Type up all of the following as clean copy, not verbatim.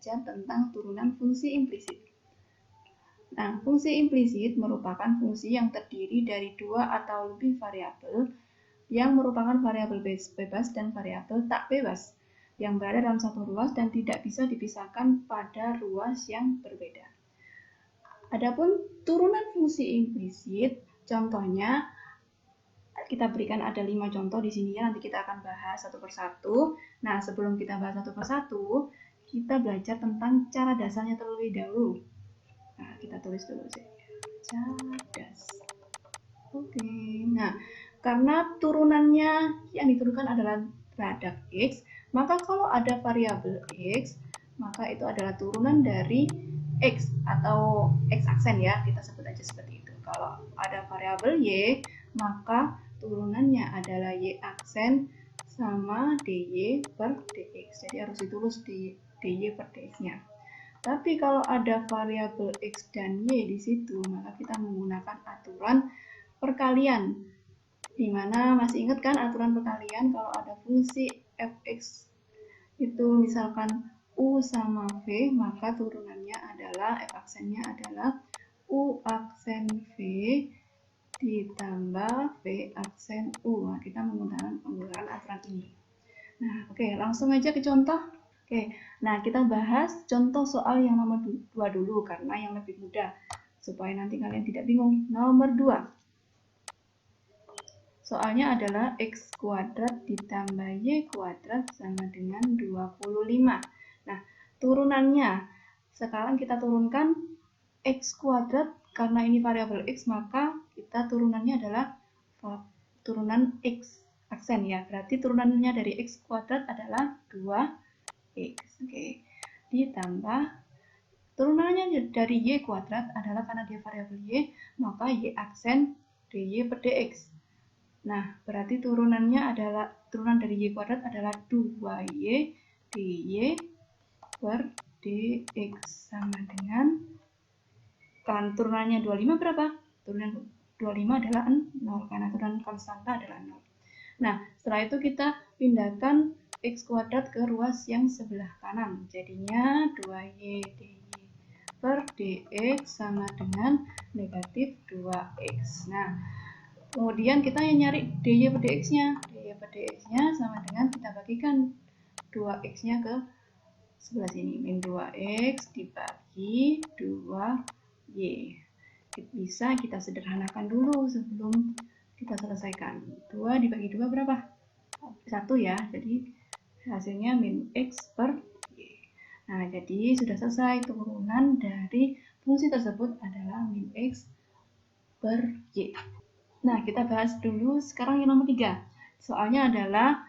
belajar tentang turunan fungsi implisit. Nah, fungsi implisit merupakan fungsi yang terdiri dari dua atau lebih variabel yang merupakan variabel bebas dan variabel tak bebas yang berada dalam satu ruas dan tidak bisa dipisahkan pada ruas yang berbeda. Adapun turunan fungsi implisit, contohnya kita berikan ada 5 contoh di sini ya, nanti kita akan bahas satu persatu. Nah, sebelum kita bahas satu persatu, kita belajar tentang cara dasarnya terlebih dahulu. Nah, kita tulis dulu saja. Cadas. Oke. Nah, karena turunannya yang diturunkan adalah terhadap X, maka kalau ada variabel X, maka itu adalah turunan dari X atau X aksen ya, kita sebut aja seperti itu. Kalau ada variabel Y, maka turunannya adalah Y aksen sama DY per DX. Jadi harus ditulis di DY per DX-nya. Tapi kalau ada variabel X dan Y di situ, maka kita menggunakan aturan perkalian. Dimana masih ingat kan aturan perkalian kalau ada fungsi fx itu misalkan u sama v, maka turunannya adalah f aksennya adalah u aksen v ditambah v aksen u. Nah, kita menggunakan aturan ini. Nah, oke, langsung aja ke contoh. Oke, nah kita bahas contoh soal yang nomor 2 dulu karena yang lebih mudah supaya nanti kalian tidak bingung. Nomor 2. Soalnya adalah x kuadrat ditambah y kuadrat sama dengan 25. Nah, turunannya sekarang kita turunkan x kuadrat karena ini variabel x, maka kita turunannya adalah turunan x aksen ya. Berarti turunannya dari x kuadrat adalah 2x. Oke. Ditambah turunannya dari y kuadrat adalah karena dia variabel y, maka y aksen dy per dx. Nah, berarti turunannya adalah turunan dari y kuadrat adalah 2y dy per dx sama dengan kan turunannya 25 berapa? Turunan 25 adalah 0 karena turunan konstanta adalah 0. Nah, setelah itu kita pindahkan x kuadrat ke ruas yang sebelah kanan. Jadinya 2y dy per dx sama dengan negatif 2x. Nah, kemudian kita yang nyari dy per dx-nya. Dy per dx-nya sama dengan kita bagikan 2x-nya ke sebelah sini. Min 2x dibagi 2y. Bisa kita sederhanakan dulu sebelum kita selesaikan. 2 dibagi 2 berapa? 1 ya. Jadi hasilnya min x per y. Nah, jadi sudah selesai. Turunan dari fungsi tersebut adalah min x per y. Nah, kita bahas dulu sekarang yang nomor 3. Soalnya adalah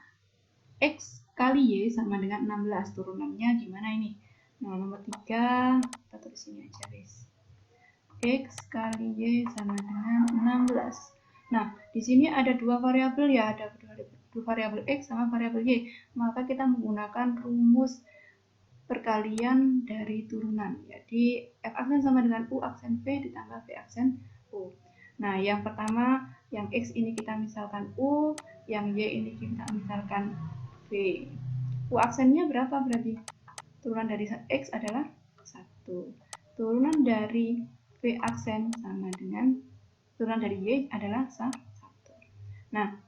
x kali y sama dengan 16. Turunannya gimana ini? Nah, nomor 3, kita tulis sini aja, guys. X kali y sama dengan 16. Nah, di sini ada dua variabel ya, ada dua variabel x sama variabel y. Maka kita menggunakan rumus perkalian dari turunan. Jadi, f aksen sama dengan u aksen v ditambah v aksen u. Nah, yang pertama, yang x ini kita misalkan u, yang y ini kita misalkan v. U aksennya berapa berarti? Turunan dari x adalah 1. Turunan dari v aksen sama dengan turunan dari y adalah 1. Nah,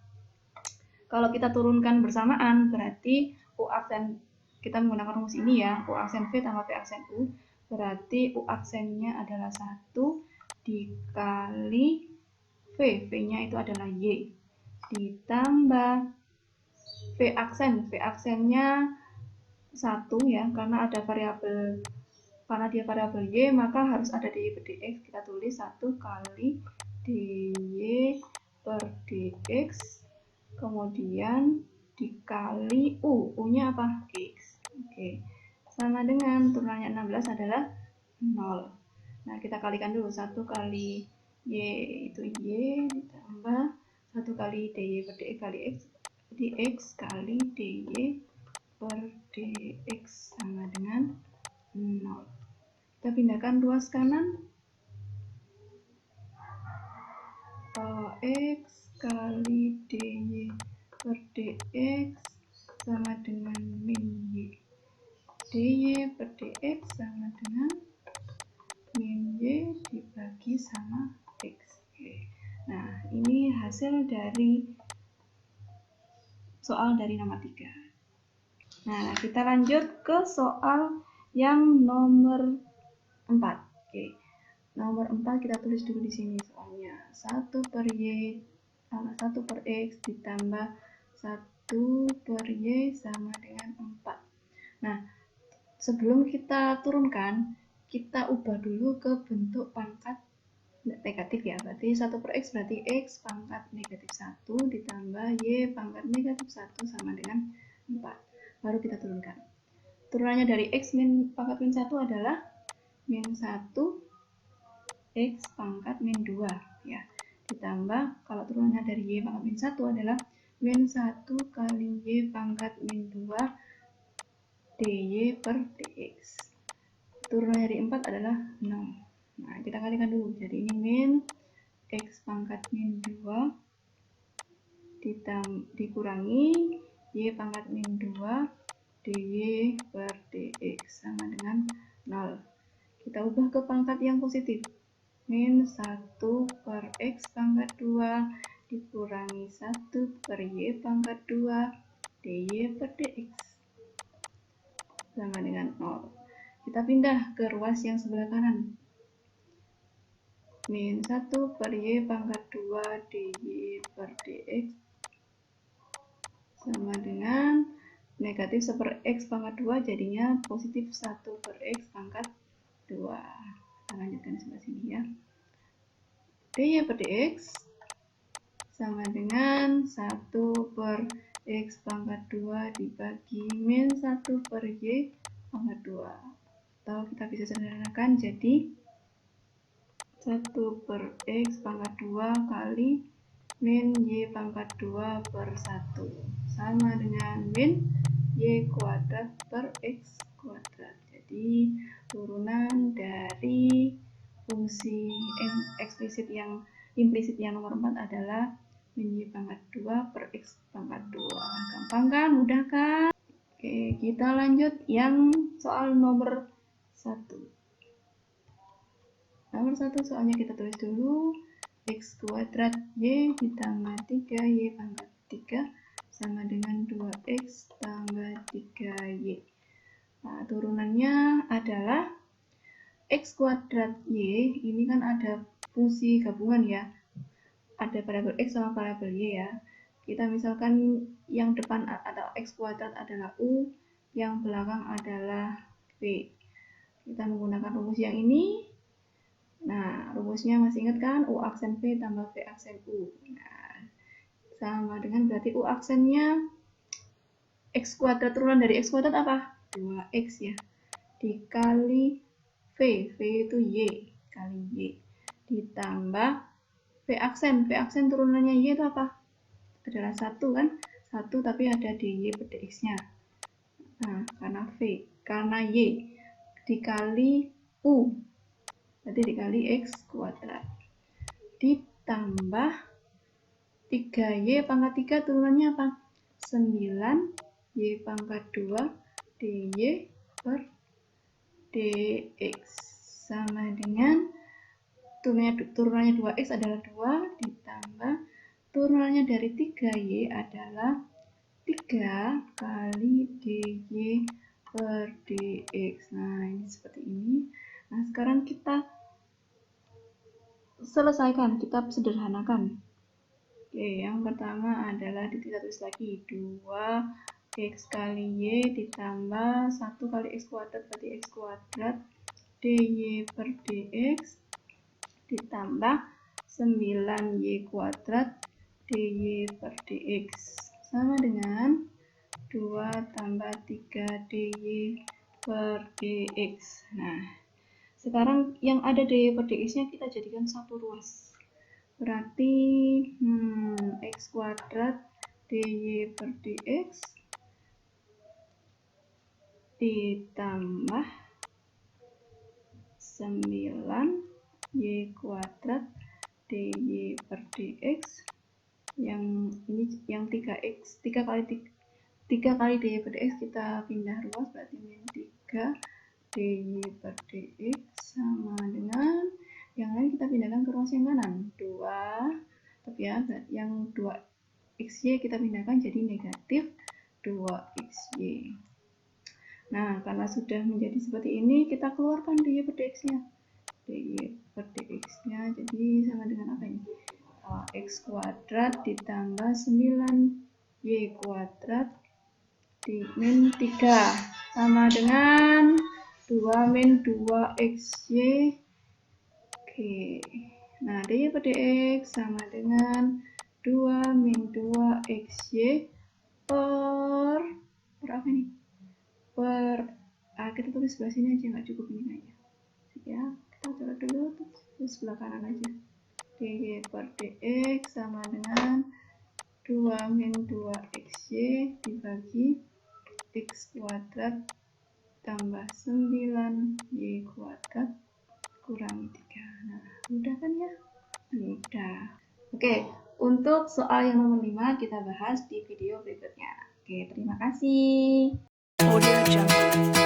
kalau kita turunkan bersamaan, berarti u aksen, kita menggunakan rumus ini ya, u aksen v tambah v aksen u, berarti u aksennya adalah 1 dikali v, v-nya itu adalah y, ditambah v aksennya 1 ya, karena ada variabel, karena dia variabel y, maka harus ada dy per dx, kita tulis 1 kali dy per dx, kemudian dikali u-nya apa? X. Oke, sama dengan turunannya 16 adalah 0. Nah, kita kalikan dulu, 1 kali y itu y ditambah 1 kali dy per dx kali x, dx kali dy per dx sama dengan 0. Kita pindahkan ruas kanan, x kali dy per dx sama dengan min y. dy per dx ini hasil dari soal dari nomor 3. Nah, kita lanjut ke soal yang nomor 4. Oke. Nomor 4 kita tulis dulu di sini soalnya. 1 per Y 1 per X ditambah 1 per Y sama dengan 4. Nah, sebelum kita turunkan, kita ubah dulu ke bentuk pangkat negatif ya. Berarti 1 per X berarti X pangkat negatif 1 ditambah Y pangkat negatif 1 sama dengan 4. Baru kita turunkan. Turunannya dari X pangkat min 1 adalah min 1 X pangkat min 2 ya. Ditambah kalau turunannya dari Y pangkat min 1 adalah min 1 kali Y pangkat min 2 dy per dx. Turunannya dari 4 adalah 0. Nah, kita kalikan dulu. Jadi ini min X pangkat min 2 dikurangi Y pangkat min 2 dy per dx sama dengan 0. Kita ubah ke pangkat yang positif. Min 1 per X pangkat 2 dikurangi 1 per Y pangkat 2 dy per dx sama dengan 0. Kita pindah ke ruas yang sebelah kanan. Min 1 per Y pangkat 2 dy per dx sama dengan negatif 1 per X pangkat 2 jadinya positif 1 per X pangkat 2. Kita lanjutkan sebelah sini ya. dy per dx sama dengan 1 per X pangkat 2 dibagi min 1 per Y pangkat 2. Atau kita bisa sederhanakan jadi 1 per X pangkat 2 kali min Y pangkat 2 per 1 sama dengan min Y kuadrat per X kuadrat. Jadi turunan dari fungsi implisit yang nomor 4 adalah min Y pangkat 2 per X pangkat 2. Gampang kan? Mudah kan? Oke, kita lanjut yang soal nomor 1. Nomor 1 soalnya kita tulis dulu. X kuadrat Y ditambah 3Y pangkat 3 sama dengan 2X tambah 3Y. Nah, turunannya adalah X kuadrat Y, ini kan ada fungsi gabungan ya. Ada variabel X sama variabel Y ya. Kita misalkan yang depan atau X kuadrat adalah U, yang belakang adalah V. Kita menggunakan rumus yang ini. Nah, rumusnya masih ingat kan? U aksen V tambah V aksen U. Nah, sama dengan berarti U aksennya X kuadrat, turunan dari X kuadrat apa? 2X ya. Dikali V itu Y, kali Y. Ditambah V aksen turunannya Y itu apa? Adalah 1 kan? 1 tapi ada dy per dx-nya. Nah, karena Y dikali U. Berarti dikali X kuadrat. Ditambah 3Y pangkat 3 turunannya apa? 9Y pangkat 2 dy per dx sama dengan turunannya 2x adalah 2 ditambah turunannya dari 3y adalah 3 kali dy per dx. Nah, ini seperti ini. Nah, sekarang kita selesaikan, kita sederhanakan. Oke, yang pertama adalah kita tulis lagi 2x kali y ditambah 1 kali x kuadrat berarti x kuadrat dy per dx ditambah 9y kuadrat dy per dx sama dengan 2 tambah 3 dy per dx. Nah, sekarang yang ada dy per dx-nya kita jadikan satu ruas. Berarti x kuadrat dy per dx ditambah 9y kuadrat dy per dx yang ini yang 3x 3 kali dy per dx kita pindah ruas berarti min 3 dy per dx sama dengan yang lain kita pindahkan ke ruas yang kanan 2 Tapi ya, yang 2xy kita pindahkan jadi negatif 2xy. Nah, karena sudah menjadi seperti ini, kita keluarkan dy per dx-nya. dy per dx-nya jadi sama dengan apa ini? X kuadrat ditambah 9y kuadrat min 3 sama dengan 2 min 2xy. Oke. Nah, dy per dx sama dengan 2 min 2xy per apa ini? Kita tulis sebelah sini aja, nggak cukup ini kayaknya. Ya, kita coret dulu, terus sebelah kanan aja. dy per dx sama dengan 2 min 2xy dibagi x kuadrat tambah 9y kuadrat kurangi 3. Nah, mudah kan ya? Mudah. Oke, untuk soal yang nomor 5 kita bahas di video berikutnya. Oke, terima kasih. Audio Jungle.